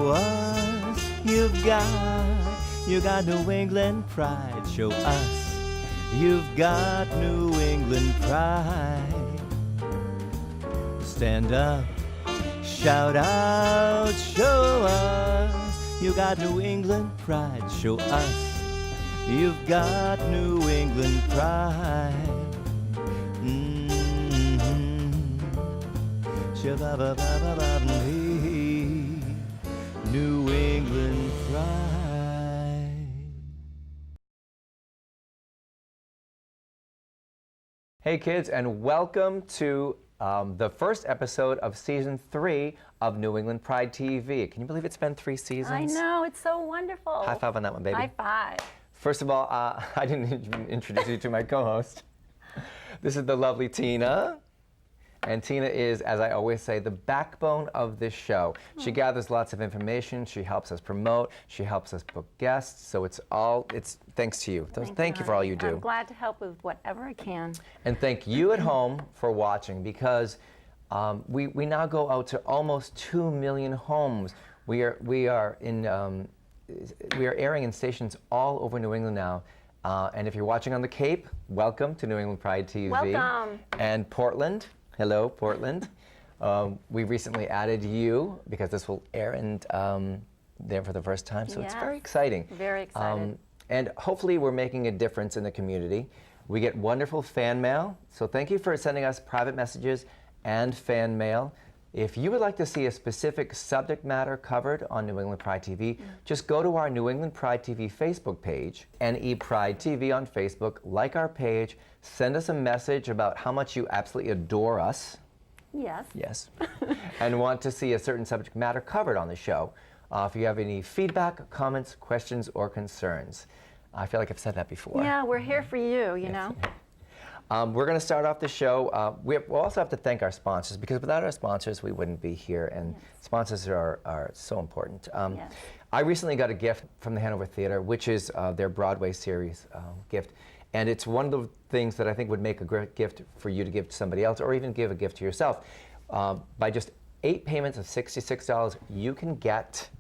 show us you got New England pride. Show us you've got New England pride. Stand up, shout out, show us you got New England pride. Show us you've got New England pride. New England pride. Hey kids, and welcome to the first episode of Season 3 of New England Pride TV. Can you believe it's been 3 seasons? I know, it's so wonderful. High five on that one, baby. High five. First of all, I didn't introduce you to my co-host. This is the lovely Tina. And Tina is, as I always say, the backbone of this show. She gathers lots of information. She helps us promote. She helps us book guests. So it's thanks to you. Thank you for all you do. I'm glad to help with whatever I can. And thank you at home for watching, because we now go out to almost 2 million homes. We are airing in stations all over New England now. And if you're watching on the Cape, welcome to New England Pride TV. Welcome. And Portland. Hello, Portland. We recently added you because this will air there for the first time, so It's very exciting. Very excited. And hopefully we're making a difference in the community. We get wonderful fan mail, so thank you for sending us private messages and fan mail. If you would like to see a specific subject matter covered on New England Pride TV, just go to our New England Pride TV Facebook page, NE Pride TV on Facebook, like our page, send us a message about how much you absolutely adore us. Yes. Yes. And want to see a certain subject matter covered on the show. If you have any feedback, comments, questions, or concerns. I feel like I've said that before. Yeah, we're here for you, you know. We're going to start off the show. We'll also have to thank our sponsors, because without our sponsors, we wouldn't be here, and sponsors are so important. I recently got a gift from the Hanover Theatre, which is their Broadway series gift, and it's one of the things that I think would make a great gift for you to give to somebody else, or even give a gift to yourself. By just 8 payments of $66, you can get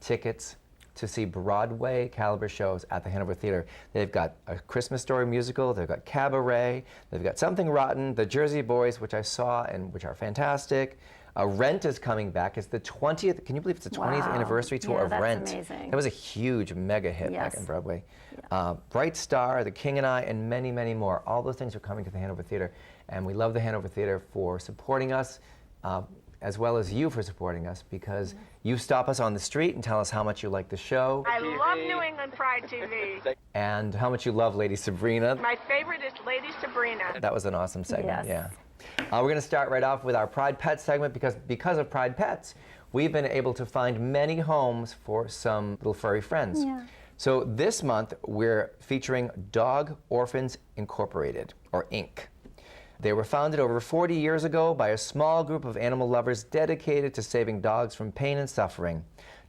tickets to see Broadway caliber shows at the Hanover Theatre. They've got A Christmas Story musical, they've got Cabaret, they've got Something Rotten, The Jersey Boys, which I saw and which are fantastic. Rent is coming back. It's the 20th, can you believe it's the 20th anniversary tour of Rent? That's amazing. That was a huge mega hit back in Broadway. Bright Star, The King and I, and many, many more. All those things are coming to the Hanover Theatre, and we love the Hanover Theatre for supporting us, as well as you for supporting us, because you stop us on the street and tell us how much you like the show. I love New England Pride TV. And how much you love Lady Sabrina. My favorite is Lady Sabrina. That was an awesome segment, Yes. We're going to start right off with our Pride Pets segment, because of Pride Pets, we've been able to find many homes for some little furry friends. Yeah. So this month, we're featuring Dog Orphans Incorporated, or Inc. They were founded over 40 years ago by a small group of animal lovers dedicated to saving dogs from pain and suffering.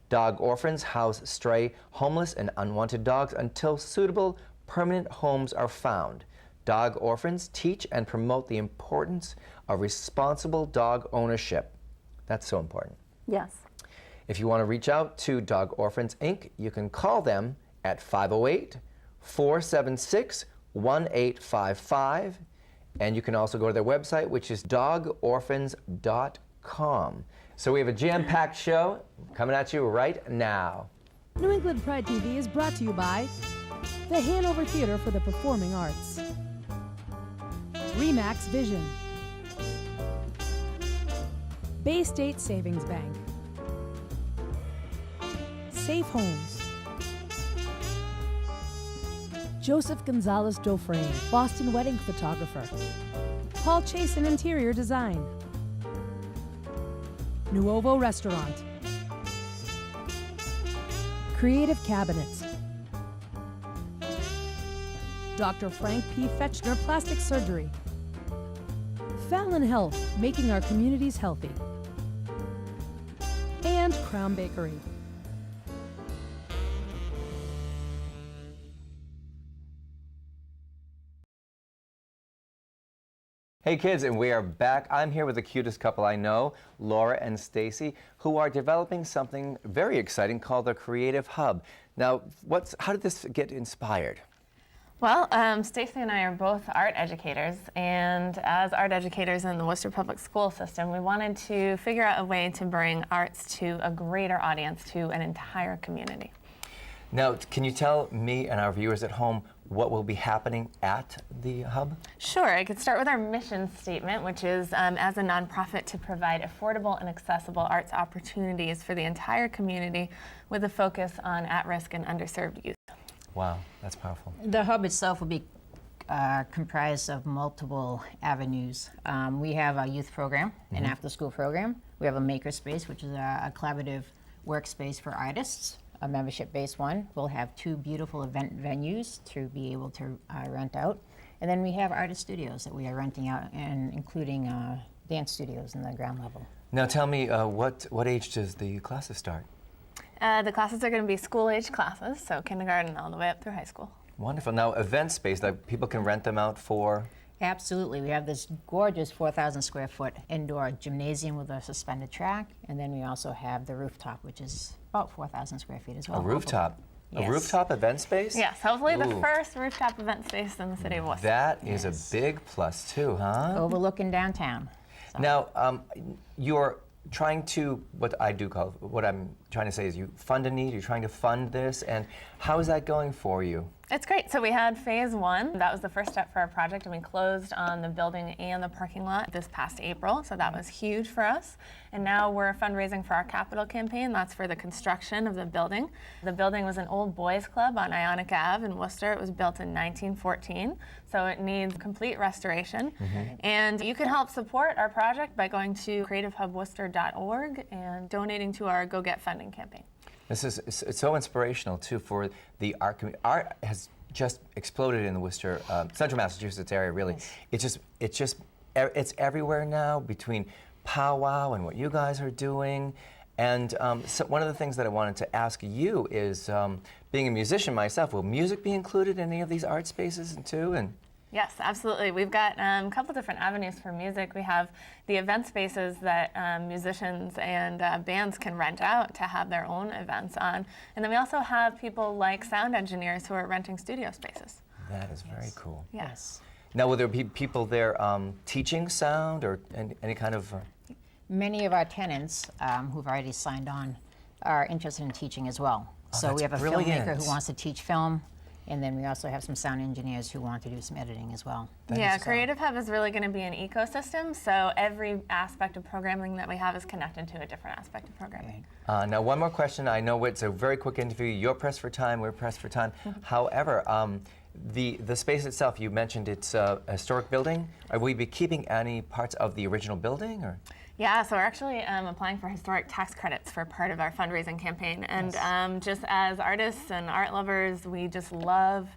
Dog orphans house stray, homeless, and unwanted dogs until suitable, permanent homes are found. Dog orphans teach and promote the importance of responsible dog ownership. That's so important. Yes. If you want to reach out to Dog Orphans, Inc., you can call them at 508-476-1855. And you can also go to their website, which is dogorphans.com. So we have a jam-packed show coming at you right now. New England Pride TV is brought to you by the Hanover Theatre for the Performing Arts, Remax Vision, Bay State Savings Bank, Safe Homes, Joseph Gonzalez Dofrane, Boston wedding photographer, Paul Chasen Interior Design, Nuovo Restaurant, Creative Cabinets, Dr. Frank P. Fetchner Plastic Surgery, Fallon Health, making our communities healthy, and Crown Bakery. Hey kids, and we are back. I'm here with the cutest couple I know, Laura and Stacy, who are developing something very exciting called the Creative Hub. Now, how did this get inspired? Well, Stacy and I are both art educators, and as art educators in the Worcester Public School system, we wanted to figure out a way to bring arts to a greater audience, to an entire community. Now, can you tell me and our viewers at home what will be happening at the Hub? Sure, I could start with our mission statement, which is as a nonprofit to provide affordable and accessible arts opportunities for the entire community with a focus on at-risk and underserved youth. Wow, that's powerful. The Hub itself will be comprised of multiple avenues. We have a youth program, an after-school program. We have a makerspace, which is a collaborative workspace for artists, a membership-based one. We'll have 2 beautiful event venues to be able to rent out. And then we have artist studios that we are renting out, and including dance studios in the ground level. Now tell me, what age does the classes start? The classes are going to be school-age classes, so kindergarten all the way up through high school. Wonderful. Now, event space, like people can rent them out for? Absolutely. We have this gorgeous 4,000 square foot indoor gymnasium with a suspended track, and then we also have the rooftop, which is about 4,000 square feet as well. A rooftop? Yes. A rooftop event space? Yes, hopefully the Ooh. first rooftop event space in the city of Worcester. That is a big plus too, huh? Overlooking downtown. So. Now, you're trying to, what I'm trying to say is you fund a need, you're trying to fund this, and how is that going for you? It's great. So we had phase 1. That was the first step for our project, and we closed on the building and the parking lot this past April. So that was huge for us. And now we're fundraising for our capital campaign. That's for the construction of the building. The building was an old boys club on Ionic Ave in Worcester. It was built in 1914. So it needs complete restoration. And you can help support our project by going to creativehubworcester.org and donating to our Go Get Funding campaign. It's so inspirational too for the art community. Art has just exploded in the Worcester, Central Massachusetts area. Really, Yes. it's everywhere now between powwow and what you guys are doing. And so one of the things that I wanted to ask you is, being a musician myself, will music be included in any of these art spaces too? And Yes, absolutely. We've got a couple different avenues for music. We have the event spaces that musicians and bands can rent out to have their own events on. And then we also have people like sound engineers who are renting studio spaces. that is very cool. Yes. Now, will there be people there teaching sound or any kind of? Many of our tenants who've already signed on are interested in teaching as well. So that's we have a brilliant. filmmaker who wants to teach film, and then we also have some sound engineers who want to do some editing as well. Yeah, Creative Hub is really going to be an ecosystem, so every aspect of programming that we have is connected to a different aspect of programming. Now, one more question. I know it's a very quick interview. You're pressed for time. We're pressed for time. However, the space itself, you mentioned it's a historic building. Will we be keeping any parts of the original building, or? Yeah, so we're actually applying for historic tax credits for part of our fundraising campaign. And just as artists and art lovers, we just love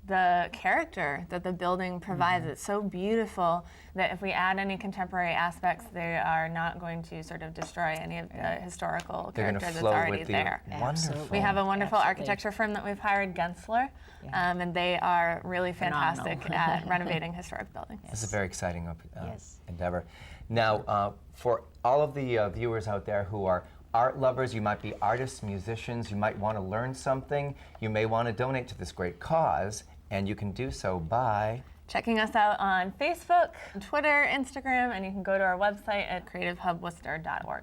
the character that the building provides. It's so beautiful that if we add any contemporary aspects, they are not going to sort of destroy any of the historical They're character gonna that's flow already with the there. wonderful. We have a wonderful Absolutely. architecture firm that we've hired, Gensler, and they are really fantastic Phenomenal. at renovating historic buildings. This is a very exciting Yes. endeavor. Now, for all of the viewers out there who are art lovers, you might be artists, musicians, you might want to learn something, you may want to donate to this great cause, and you can do so by checking us out on Facebook, Twitter, Instagram, and you can go to our website at creativehubworcester.org.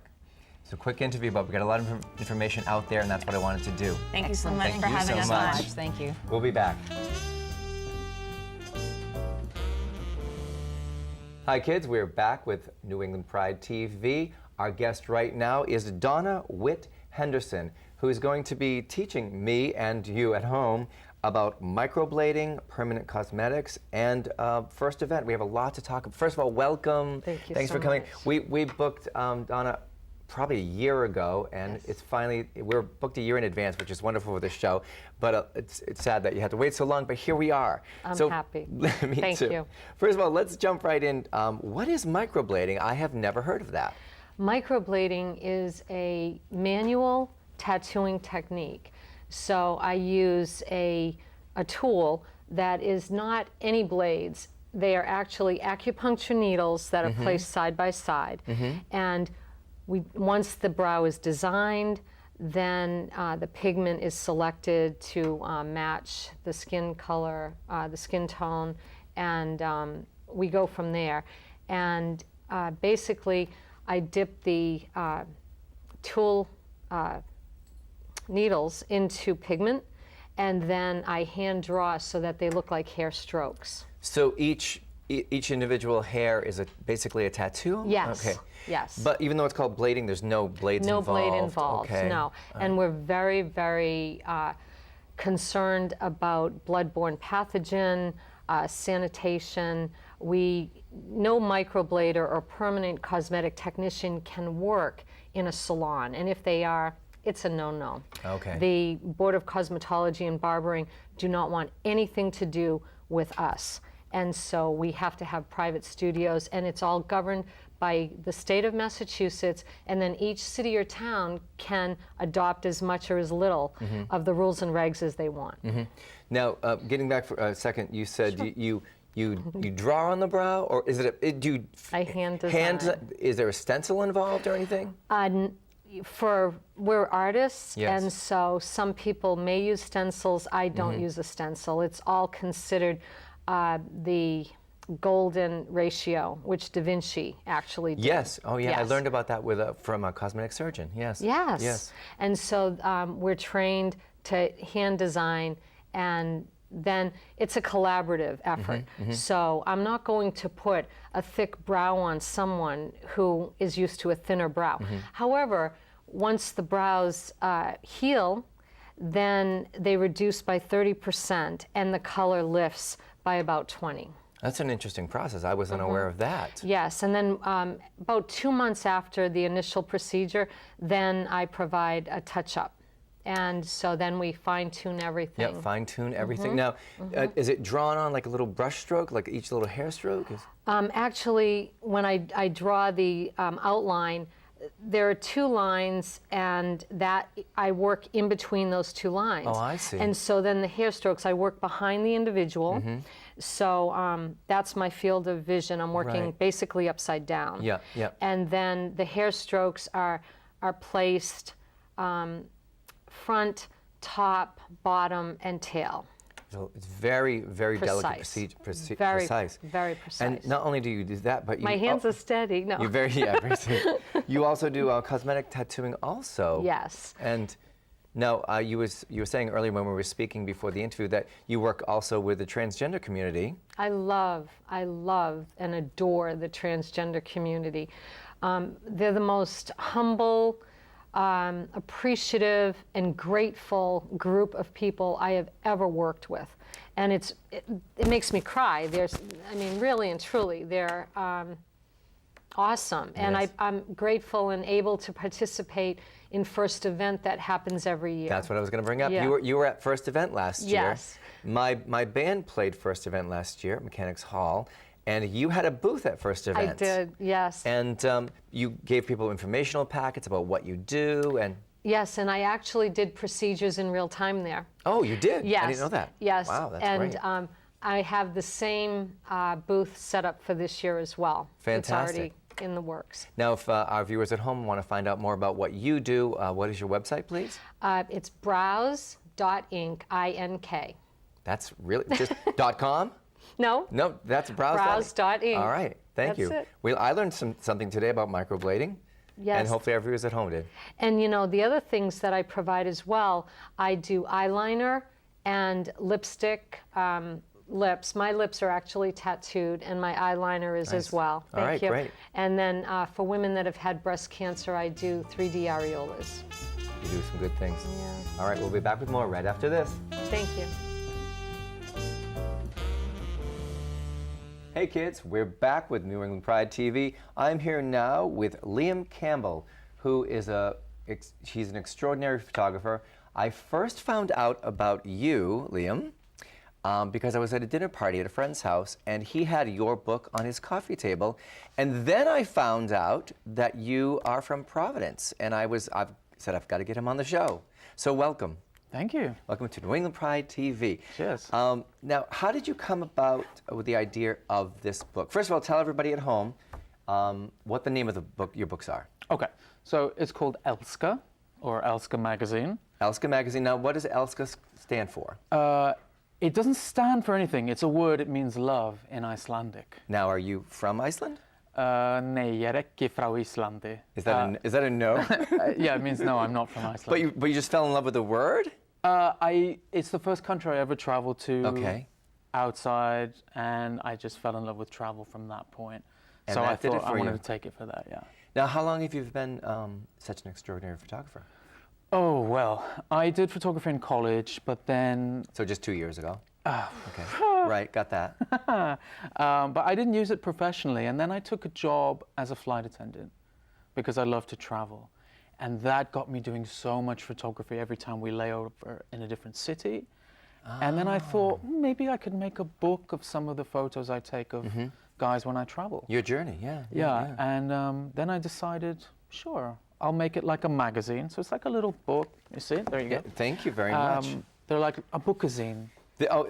It's a quick interview, but we got a lot of information out there, and that's what I wanted to do. Thank you so Excellent. much Thank for you having so us much. on. Thank you. We'll be back. Hi kids, we're back with New England Pride TV. Our guest right now is Donna Witt Henderson, who is going to be teaching me and you at home about microblading, permanent cosmetics, and first event. We have a lot to talk about. First of all, welcome. Thank you Thanks so for coming. much. We booked Donna probably a year ago, and it's finally, we're booked a year in advance, which is wonderful for this show, but it's sad that you had to wait so long, but here we are. I'm happy. Me Thank too. you. First of all, let's jump right in. What is microblading? I have never heard of that. Microblading is a manual tattooing technique. So I use a tool that is not any blades. they are actually acupuncture needles that are placed side by side. And once the brow is designed, then the pigment is selected to match the skin color, the skin tone, and we go from there. And basically, I dip the tool needles into pigment, and then I hand draw so that they look like hair strokes. So each individual hair is basically a tattoo? Yes. Okay. Yes. But even though it's called blading, there's no blades involved? No blade involved, okay. no. And we're very, very concerned about bloodborne pathogen, sanitation. No microblader or permanent cosmetic technician can work in a salon, and if they are, it's a no-no. Okay. The Board of Cosmetology and Barbering do not want anything to do with us. And so we have to have private studios, and it's all governed by the state of Massachusetts, and then each city or town can adopt as much or as little of the rules and regs as they want. Now, getting back for a second, you said you draw on the brow, or is it do you I hand design. Is there a stencil involved or anything? We're artists, Yes. and so some people may use stencils. I don't use a stencil. It's all considered the golden ratio, which Da Vinci actually did. Yes. Oh, yeah. I Yes. learned about that from a cosmetic surgeon. Yes. Yes. Yes. And so we're trained to hand design, and then it's a collaborative effort. So I'm not going to put a thick brow on someone who is used to a thinner brow. However, once the brows heal, then they reduce by 30% and the color lifts by about 20. That's an interesting process. I wasn't aware of that. Yes, and then about 2 months after the initial procedure, then I provide a touch-up. And so then we fine-tune everything. Yeah, fine-tune everything. Now, is it drawn on like a little brush stroke, like each little hair stroke? Actually, when I draw the outline, there are 2 lines, and that I work in between those 2 lines. Oh, I see. And so then the hair strokes, I work behind the individual. So that's my field of vision. I'm working Right. basically upside down. Yeah, yeah. And then the hair strokes are placed front, top, bottom, and tail. So it's very, very delicate Precise. precise. Very precise. And not only do you do that, but you My hands are steady. No. You're very very You also do cosmetic tattooing also. Yes. And now you were saying earlier when we were speaking before the interview that you work also with the transgender community. I love and adore the transgender community. They're the most humble, appreciative, and grateful group of people I have ever worked with. And it makes me cry. Really and truly, they're awesome. And Yes. I'm grateful and able to participate in First Event that happens every year. That's what I was going to bring up. Yeah. You were at First Event last year. Yes. My band played First Event last year at Mechanics Hall, and you had a booth at First Event. I did, yes. And you gave people informational packets about what you do and. Yes, and I actually did procedures in real time there. Oh, you did? Yes. I didn't know that. Yes. Wow, that's and, great. I have the same booth set up for this year as well. Fantastic. It's already in the works. Now, if our viewers at home want to find out more about what you do, what is your website, please? It's brows.inc, I-N-K. That's really just .com? No? No, that's brows.inc. Brows.inc. All right, thank That's you. it. Well, I learned something today about microblading. Yes. And hopefully our viewers at home did. And the other things that I provide as well, I do eyeliner and lipstick, lips. My lips are actually tattooed, and my eyeliner is Nice. as well. All right, Thank you. great. And then for women that have had breast cancer, I do 3D areolas. You do some good things. Yeah. All right, we'll be back with more right after this. Thank you. Hey kids, we're back with New England Pride TV. I'm here now with Liam Campbell, who is he's an extraordinary photographer. I first found out about you, Liam, because I was at a dinner party at a friend's house, and he had your book on his coffee table. And then I found out that you are from Providence, and I've said I've got to get him on the show. So welcome. Thank you. Welcome to New England Pride TV. Cheers. Now, how did you come about with the idea of this book? First of all, tell everybody at home what the name of the book, your books are. Okay, so it's called Elska, or Elska Magazine. Elska Magazine. Now, what does Elska stand for? It doesn't stand for anything. It's a word. It means love in Icelandic. Now, are you from Iceland? Nei, ég ekki frá Íslandi. Is that a no? Yeah, it means no, I'm not from Iceland. But you just fell in love with the word? It's the first country I ever traveled to outside, and I just fell in love with travel from that point. And so that I did it thought for I you. wanted to take it for that, yeah. Now, how long have you been such an extraordinary photographer? Oh, well, I did photography in college, but then... So just 2 years ago? Okay, right, got that. But I didn't use it professionally, and then I took a job as a flight attendant because I love to travel. And that got me doing so much photography every time we lay over in a different city. And then I thought, maybe I could make a book of some of the photos I take of guys when I travel. Your journey, yeah. Yeah, and then I decided, sure, I'll make it like a magazine. So it's like a little book. You see it? There you go. Thank you very much. They're like a bookazine.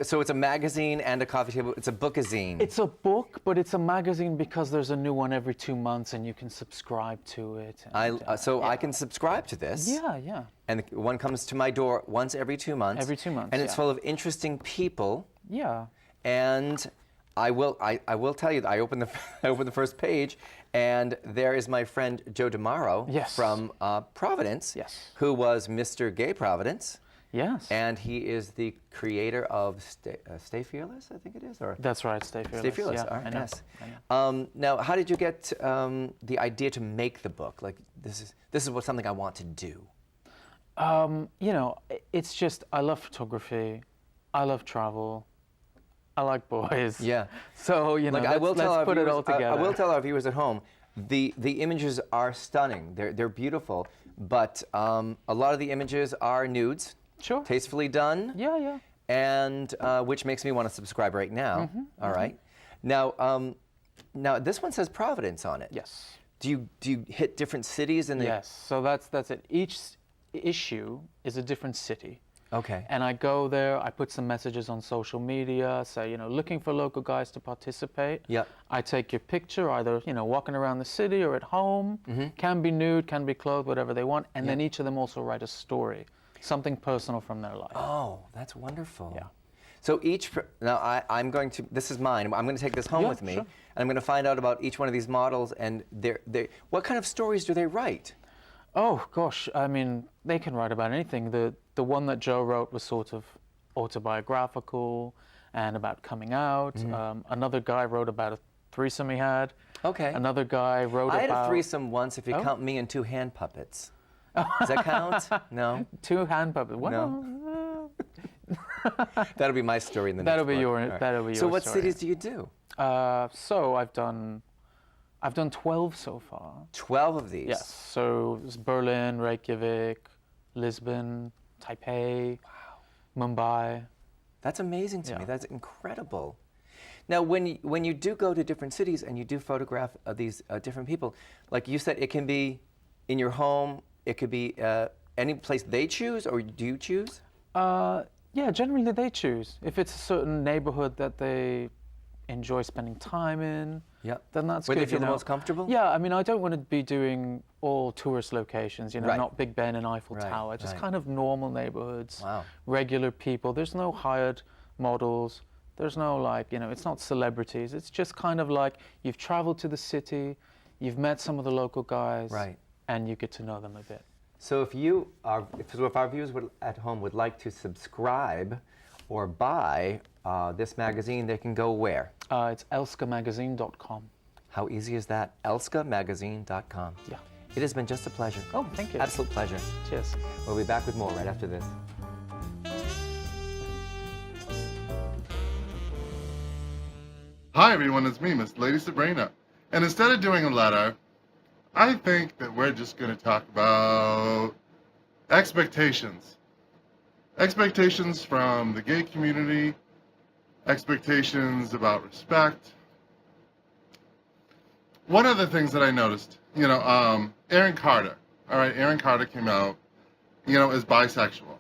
So it's a magazine and a coffee table. It's a bookazine. It's a book, but it's a magazine because there's a new one every 2 months, and you can subscribe to it. And, I can subscribe to this. Yeah. And one comes to my door once every 2 months. Every 2 months, And it's full of interesting people. Yeah. And I will tell you that I opened the first page, and there is my friend Joe DeMauro from Providence, who was Mr. Gay Providence. Yes. And he is the creator of Stay Fearless, I think it is? Or That's right, Stay Fearless. Stay Fearless, yeah, all right, I know. yes. I know. Now, how did you get the idea to make the book? Like, this is something I want to do. You know, it's just, I love photography, I love travel, I like boys. Yeah. So, you know, Like, let's put it all together. I will tell our viewers at home, the images are stunning. They're beautiful, but a lot of the images are nudes. Sure. Tastefully done. Yeah. And which makes me want to subscribe right now. All right. Now, this one says Providence on it. Yes. Do you hit different cities in the? Yes. So that's it. Each issue is a different city. Okay. And I go there, I put some messages on social media, say, you know, looking for local guys to participate. Yeah. I take your picture, either, you know, walking around the city or at home. Can be nude, can be clothed, whatever they want. And then each of them also write a story, something personal from their life. Oh, that's wonderful. Yeah. So now I'm going to, this is mine. I'm going to take this home with me, sure. and I'm going to find out about each one of these models and what kind of stories do they write? Oh, gosh, I mean, they can write about anything. The one that Joe wrote was sort of autobiographical and about coming out. Another guy wrote about a threesome he had. Okay. Another guy wrote about... I had a threesome once, if you count me and 2 hand puppets. Does that count? No? 2 hand puppets. Well, No. That'll be my story in the next book. That'll be your So what story. cities do you do? So I've done 12 so far. 12 of these? Yes. So it's Berlin, Reykjavik, Lisbon, Taipei, Mumbai. That's amazing to me. That's incredible. Now, when you do go to different cities and you do photograph these different people, like you said, it can be in your home, it could be any place they choose, or do you choose? Yeah, generally they choose. If it's a certain neighborhood that they enjoy spending time in, then that's Where good. they feel the most comfortable? Yeah, I mean, I don't want to be doing all tourist locations, you know, Right. not Big Ben and Eiffel Right, Tower, just right. kind of normal neighborhoods, Wow. regular people. There's no hired models. There's no, like, you know, it's not celebrities. It's just kind of like you've traveled to the city, you've met some of the local guys, Right. and you get to know them a bit. So if our viewers at home would like to subscribe or buy this magazine, they can go where? It's elskamagazine.com. How easy is that? elskamagazine.com. Yeah. It has been just a pleasure. Oh, thank you. Absolute pleasure. Cheers. We'll be back with more right after this. Hi everyone, it's me, Miss Lady Sabrina. And instead of doing a letter, I think that we're just going to talk about expectations. Expectations from the gay community, expectations about respect. One of the things that I noticed, Aaron Carter, all right, Aaron Carter came out, as bisexual.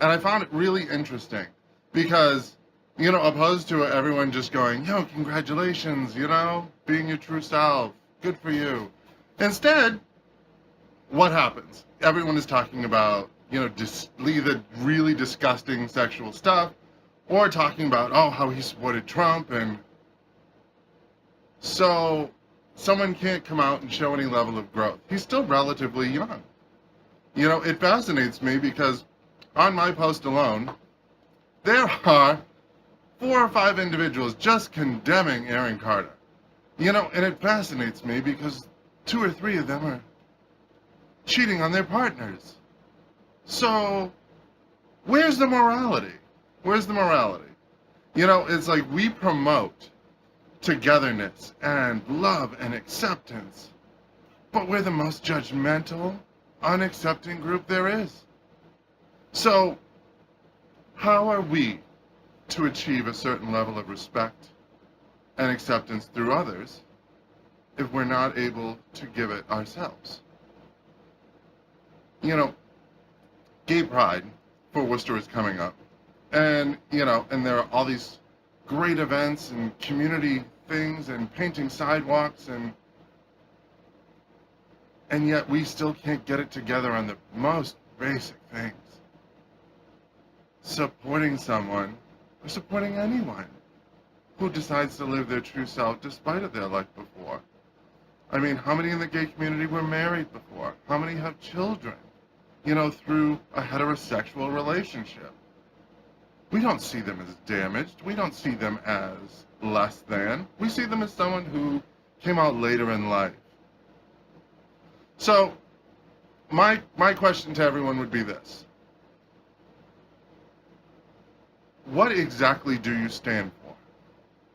And I found it really interesting because, opposed to everyone just going, congratulations, being your true self, good for you. Instead, what happens? Everyone is talking about, either really disgusting sexual stuff or talking about, how he supported Trump. And so someone can't come out and show any level of growth. He's still relatively young. It fascinates me because on my post alone, there are 4 or 5 individuals just condemning Aaron Carter. And it fascinates me because 2 or 3 of them are cheating on their partners. So, where's the morality? Where's the morality? It's like we promote togetherness and love and acceptance, but we're the most judgmental, unaccepting group there is. So, how are we to achieve a certain level of respect and acceptance through others if we're not able to give it ourselves? Gay Pride for Worcester is coming up. And, and there are all these great events and community things and painting sidewalks and yet we still can't get it together on the most basic things. Supporting someone or supporting anyone who decides to live their true self despite of their life before. I mean, how many in the gay community were married before? How many have children, through a heterosexual relationship? We don't see them as damaged. We don't see them as less than. We see them as someone who came out later in life. So, my question to everyone would be this. What exactly do you stand for?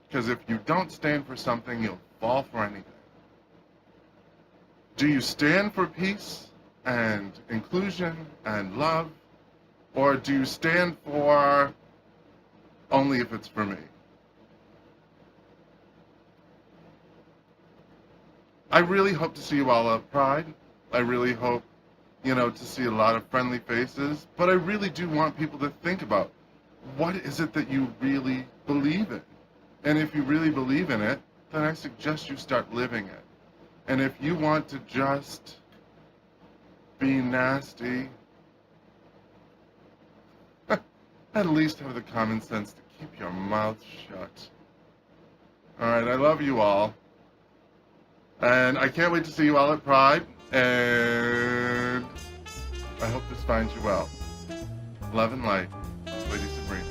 Because if you don't stand for something, you'll fall for anything. Do you stand for peace and inclusion and love? Or do you stand for only if it's for me? I really hope to see you all at Pride. I really hope, to see a lot of friendly faces. But I really do want people to think about, what is it that you really believe in? And if you really believe in it, then I suggest you start living it. And if you want to just be nasty, at least have the common sense to keep your mouth shut. All right, I love you all. And I can't wait to see you all at Pride. And I hope this finds you well. Love and light, Lady Sabrina.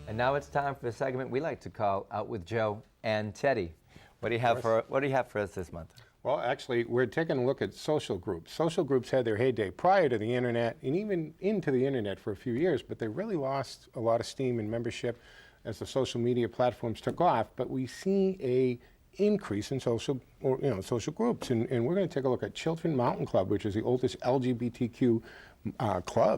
And now it's time for the segment we like to call Out with Joe and Teddy. What do you have for us this month? Well, actually, we're taking a look at social groups. Social groups had their heyday prior to the internet and even into the internet for a few years, but they really lost a lot of steam and membership as the social media platforms took off. But we see a increase in social groups, and we're going to take a look at Chiltern Mountain Club, which is the oldest LGBTQ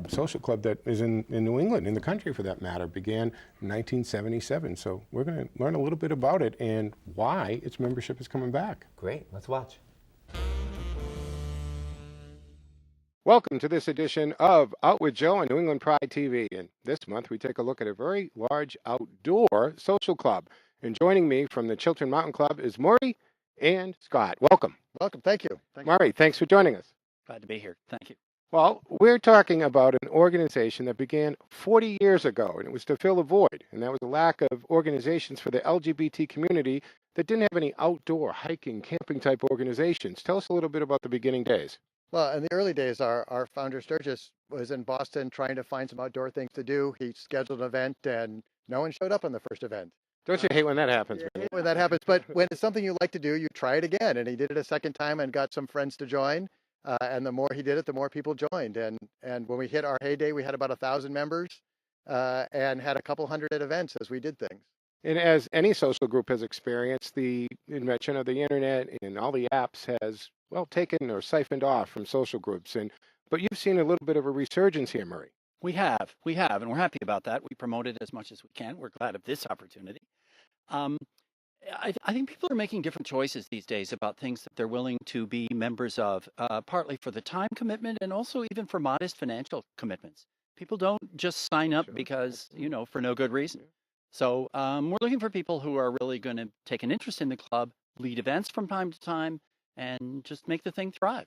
social club that is in New England, in the country for that matter, began in 1977. So we're going to learn a little bit about it and why its membership is coming back. Great, let's watch. Welcome to this edition of Out with Joe on New England Pride TV. And this month we take a look at a very large outdoor social club. And joining me from the Chiltern Mountain Club is Maury and Scott. Welcome. Welcome, thank you. Maury, thanks for joining us. Glad to be here, thank you. Well, we're talking about an organization that began 40 years ago, and it was to fill a void, and that was a lack of organizations for the LGBT community that didn't have any outdoor hiking, camping type organizations. Tell us a little bit about the beginning days. Well, in the early days, our founder Sturgis was in Boston trying to find some outdoor things to do. He scheduled an event, and no one showed up on the first event. Don't you hate when that happens? I hate when that happens, but when it's something you like to do, you try it again. And he did it a second time and got some friends to join. And the more he did it, the more people joined. And when we hit our heyday, we had about 1,000 members and had a couple hundred at events as we did things. And as any social group has experienced, the invention of the internet and all the apps has, well, taken or siphoned off from social groups. But you've seen a little bit of a resurgence here, Murray. We have, and we're happy about that. We promote it as much as we can. We're glad of this opportunity. I think people are making different choices these days about things that they're willing to be members of, partly for the time commitment and also even for modest financial commitments. People don't just sign up because, for no good reason. So we're looking for people who are really going to take an interest in the club, lead events from time to time, and just make the thing thrive.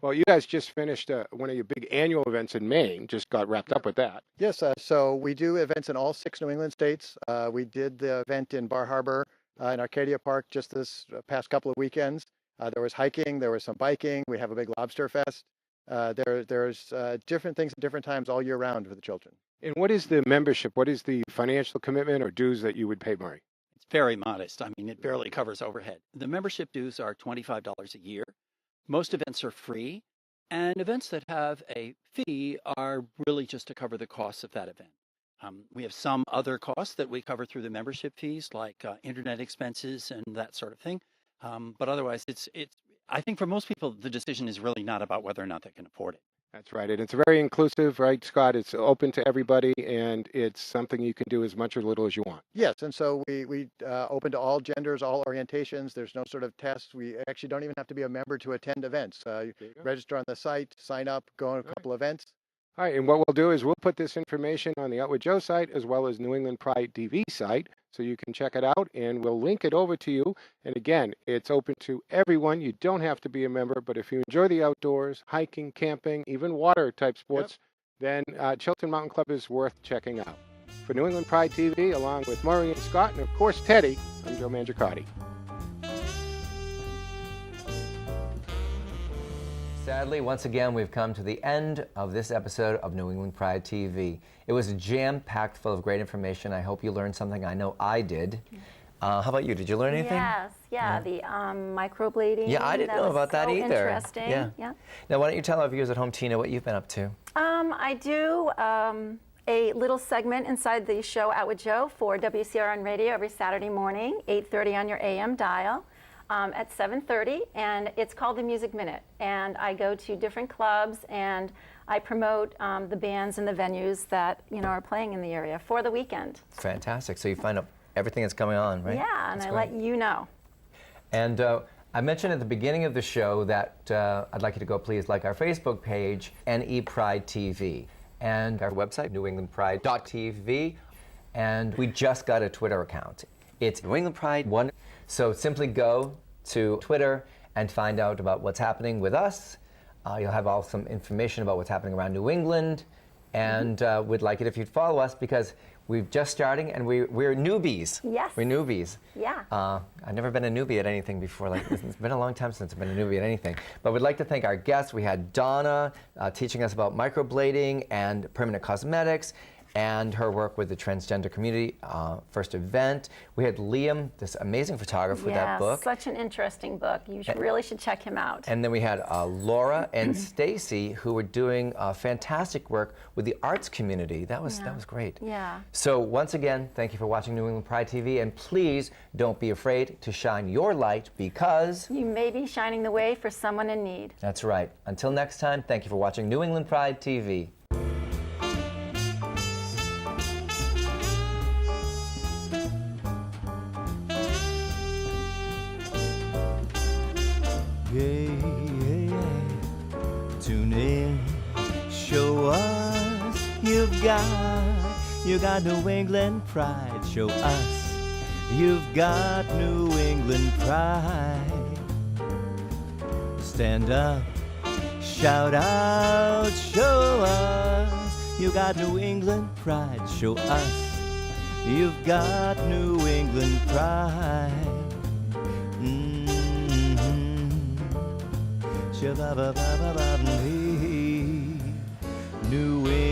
Well, you guys just finished one of your big annual events in Maine, just got wrapped up with that. Yes, so we do events in all 6 New England states. We did the event in Bar Harbor in Arcadia Park just this past couple of weekends. There was hiking, there was some biking. We have a big lobster fest. There's different things at different times all year round for the children. And what is the membership? What is the financial commitment or dues that you would pay, Murray? It's very modest. I mean, it barely covers overhead. The membership dues are $25 a year. Most events are free, and events that have a fee are really just to cover the costs of that event. We have some other costs that we cover through the membership fees, like internet expenses and that sort of thing. But otherwise, I think for most people, the decision is really not about whether or not they can afford it. That's right. And it's very inclusive, right, Scott? It's open to everybody, and it's something you can do as much or little as you want. Yes, and so we open to all genders, all orientations. There's no sort of test. We actually don't even have to be a member to attend events. You register on the site, sign up, go on a couple events. All right, and what we'll do is we'll put this information on the Out with Joe site as well as New England Pride TV site, so you can check it out, and we'll link it over to you. And again, it's open to everyone. You don't have to be a member, but if you enjoy the outdoors, hiking, camping, even water-type sports, then Chilton Mountain Club is worth checking out. For New England Pride TV, along with Murray and Scott, and of course Teddy, I'm Joe Mangiacotti. Sadly, once again, we've come to the end of this episode of New England Pride TV. It was jam-packed full of great information. I hope you learned something. I know I did. How about you? Did you learn anything? Yes, the microblading. Yeah, I didn't know about that either. Interesting. Yeah. Now, why don't you tell our viewers at home, Tina, what you've been up to? I do a little segment inside the show Out with Joe for WCRN Radio every Saturday morning, 8:30 on your AM dial. At 7:30, and it's called the Music Minute. And I go to different clubs and I promote the bands and the venues that are playing in the area for the weekend. Fantastic. So you find out everything that's going on, right? Yeah, and I let you know. And I mentioned at the beginning of the show that I'd like you to go please like our Facebook page, NE Pride TV, and our website, newenglandpride.tv, and we just got a Twitter account. It's New England Pride 1. So simply go to Twitter and find out about what's happening with us. You'll have all some information about what's happening around New England. And we'd like it if you'd follow us because we're just starting and we're newbies. Yes. We're newbies. Yeah. I've never been a newbie at anything before. It's been a long time since I've been a newbie at anything. But we'd like to thank our guests. We had Donna teaching us about microblading and permanent cosmetics, and her work with the transgender community, first event. We had Liam, this amazing photographer with that book. Such an interesting book. You really should check him out. And then we had Laura and Stacy, who were doing fantastic work with the arts community. That was great. Yeah. So once again, thank you for watching New England Pride TV, and please don't be afraid to shine your light because you may be shining the way for someone in need. That's right. Until next time, thank you for watching New England Pride TV. Tune in, show us you got New England pride. Show us you've got New England pride. Stand up, shout out, show us you got New England pride. Show us you've got New England pride. New England.